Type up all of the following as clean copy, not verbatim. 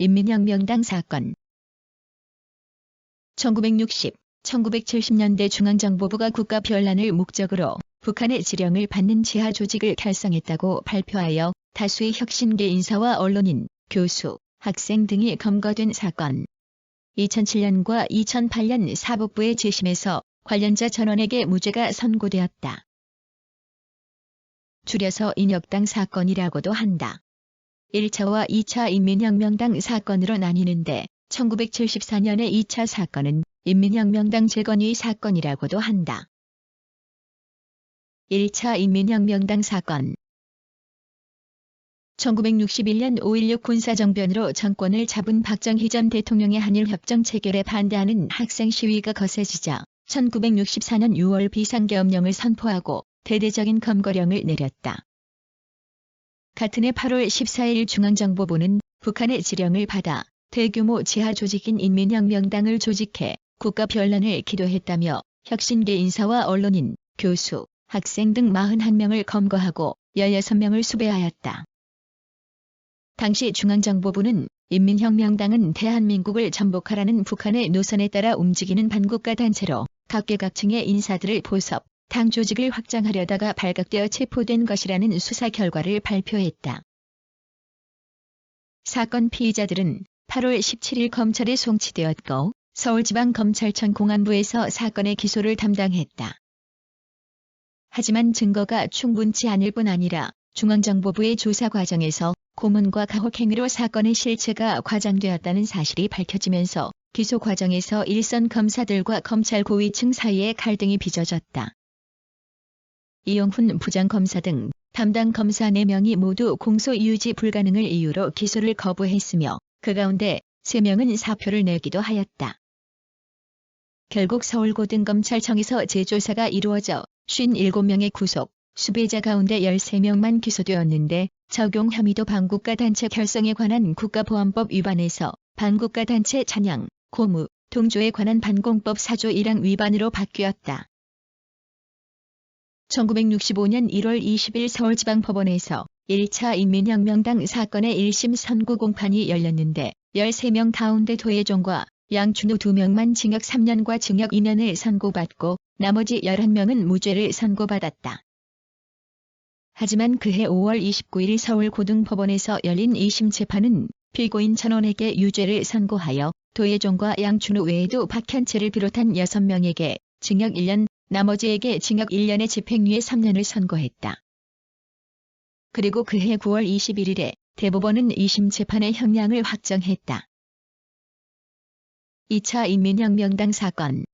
인민혁명당 사건. 1960, 1970년대 중앙정보부가 국가 변란을 목적으로 북한의 지령을 받는 지하 조직을 결성했다고 발표하여 다수의 혁신계 인사와 언론인, 교수, 학생 등이 검거된 사건. 2007년과 2008년 사법부의 재심에서 관련자 전원에게 무죄가 선고되었다. 줄여서 인혁당 사건이라고도 한다. 1차와 2차 인민혁명당 사건으로 나뉘는데 1974년의 2차 사건은 인민혁명당 재건위 사건이라고도 한다. 1차 인민혁명당 사건. 1961년 5.16 군사정변으로 정권을 잡은 박정희 전 대통령의 한일협정 체결에 반대하는 학생 시위가 거세지자 1964년 6월 비상계엄령을 선포하고 대대적인 검거령을 내렸다. 같은 해 8월 14일 중앙정보부는 북한의 지령을 받아 대규모 지하 조직인 인민혁명당을 조직해 국가 변란을 기도했다며 혁신계 인사와 언론인, 교수, 학생 등 41명을 검거하고 16명을 수배하였다. 당시 중앙정보부는 인민혁명당은 대한민국을 전복하라는 북한의 노선에 따라 움직이는 반국가 단체로 각계각층의 인사들을 포섭, 당 조직을 확장하려다가 발각되어 체포된 것이라는 수사 결과를 발표했다. 사건 피의자들은 8월 17일 검찰에 송치되었고 서울지방검찰청 공안부에서 사건의 기소를 담당했다. 하지만 증거가 충분치 않을 뿐 아니라 중앙정보부의 조사 과정에서 고문과 가혹 행위로 사건의 실체가 과장되었다는 사실이 밝혀지면서 기소 과정에서 일선 검사들과 검찰 고위층 사이에 갈등이 빚어졌다. 이용훈 부장검사 등 담당 검사 4명이 모두 공소 유지 불가능을 이유로 기소를 거부했으며 그 가운데 3명은 사표를 내기도 하였다. 결국 서울고등검찰청에서 재조사가 이루어져 57명의 구속, 수배자 가운데 13명만 기소되었는데 적용 혐의도 반국가 단체 결성에 관한 국가보안법 위반에서 반국가 단체 찬양, 고무, 동조에 관한 반공법 4조 1항 위반으로 바뀌었다. 1965년 1월 20일 서울지방법원에서 1차 인민혁명당 사건의 1심 선고 공판이 열렸는데 13명 가운데 도혜종과 양춘우 2명만 징역 3년과 징역 2년을 선고받고 나머지 11명은 무죄를 선고받았다. 하지만 그해 5월 29일 서울고등법원에서 열린 2심 재판은 피고인 전원에게 유죄를 선고하여 도혜종과 양춘우 외에도 박현채를 비롯한 6명에게 징역 1년, 나머지에게 징역 1년의 집행유예 3년을 선고했다. 그리고 그해 9월 21일에 대법원은 2심 재판의 형량을 확정했다. 2차 인민혁명당 사건.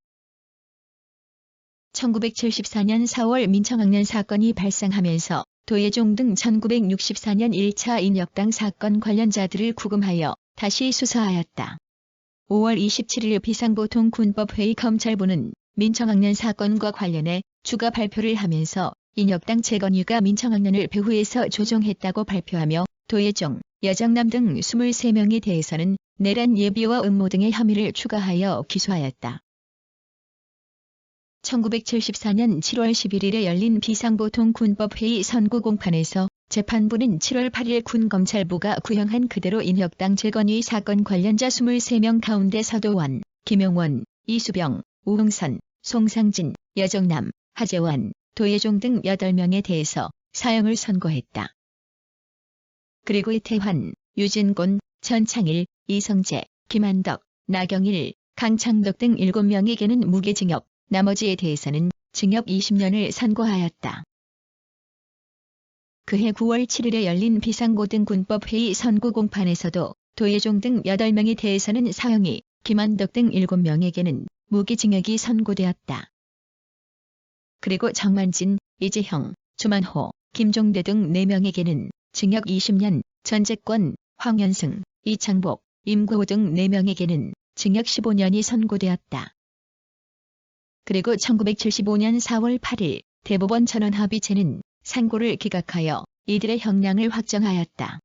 1974년 4월 민청학년 사건이 발생하면서 도혜종 등 1964년 1차 인혁당 사건 관련자들을 구금하여 다시 수사하였다. 5월 27일 비상보통군법회의 검찰부는 민청학년 사건과 관련해 추가 발표를 하면서 인혁당 재건위가 민청학년을 배후에서 조종했다고 발표하며 도혜종, 여정남 등 23명에 대해서는 내란 예비와 음모 등의 혐의를 추가하여 기소하였다. 1974년 7월 11일에 열린 비상보통군법회의 선고공판에서 재판부는 7월 8일 군검찰부가 구형한 그대로 인혁당 재건위 사건 관련자 23명 가운데 서도원, 김용원, 이수병, 우흥선, 송상진, 여정남, 하재원, 도혜종 등 8명에 대해서 사형을 선고했다. 그리고 이태환, 유진곤, 전창일, 이성재, 김한덕, 나경일, 강창덕 등 7명에게는 무기징역, 나머지에 대해서는 징역 20년을 선고하였다. 그해 9월 7일에 열린 비상고등군법회의 선고공판에서도 도혜종 등 8명에 대해서는 사형이, 김한덕 등 7명에게는 무기징역이 선고되었다. 그리고 정만진, 이재형, 조만호, 김종대 등 4명에게는 징역 20년, 전재권, 황현승, 이창복, 임구호 등 4명에게는 징역 15년이 선고되었다. 그리고 1975년 4월 8일 대법원 전원합의체는 상고를 기각하여 이들의 형량을 확정하였다.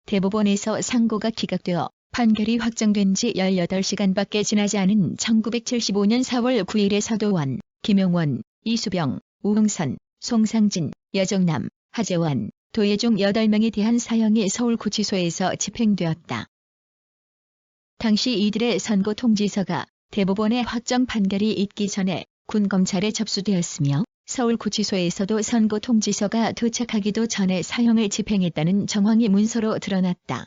대법원에서 상고가 기각되어 판결이 확정된 지 18시간밖에 지나지 않은 1975년 4월 9일에 서도원, 김용원, 이수병, 우흥선, 송상진, 여정남, 하재원, 도예종 8명에 대한 사형이 서울구치소에서 집행되었다. 당시 이들의 선고 통지서가 대법원의 확정 판결이 있기 전에 군검찰에 접수되었으며 서울구치소에서도 선고 통지서가 도착하기도 전에 사형을 집행했다는 정황이 문서로 드러났다.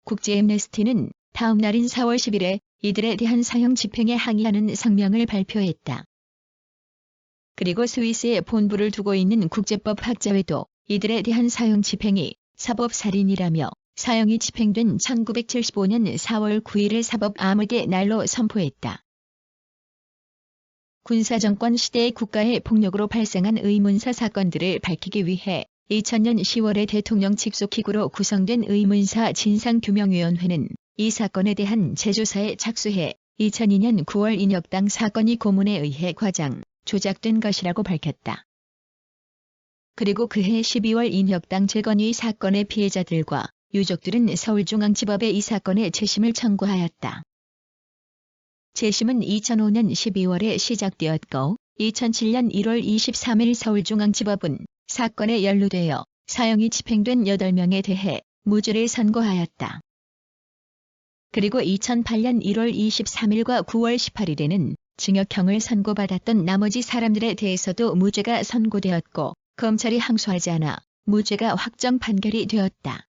국제애므네스티는 다음 날인 4월 10일에 이들에 대한 사형 집행에 항의하는 성명을 발표했다. 그리고 스위스에 본부를 두고 있는 국제법학자회도 이들에 대한 사형 집행이 사법살인이라며 사형이 집행된 1975년 4월 9일을 사법암흑의 날로 선포했다. 군사정권 시대의 국가의 폭력으로 발생한 의문사 사건들을 밝히기 위해 2000년 10월에 대통령 직속기구로 구성된 의문사 진상규명위원회는 이 사건에 대한 재조사에 착수해 2002년 9월 인혁당 사건이 고문에 의해 과장, 조작된 것이라고 밝혔다. 그리고 그해 12월 인혁당 재건위 사건의 피해자들과 유족들은 서울중앙지법에 이 사건의 재심을 청구하였다. 재심은 2005년 12월에 시작되었고 2007년 1월 23일 서울중앙지법은 사건에 연루되어 사형이 집행된 8명에 대해 무죄를 선고하였다. 그리고 2008년 1월 23일과 9월 18일에는 징역형을 선고받았던 나머지 사람들에 대해서도 무죄가 선고되었고 검찰이 항소하지 않아 무죄가 확정 판결이 되었다.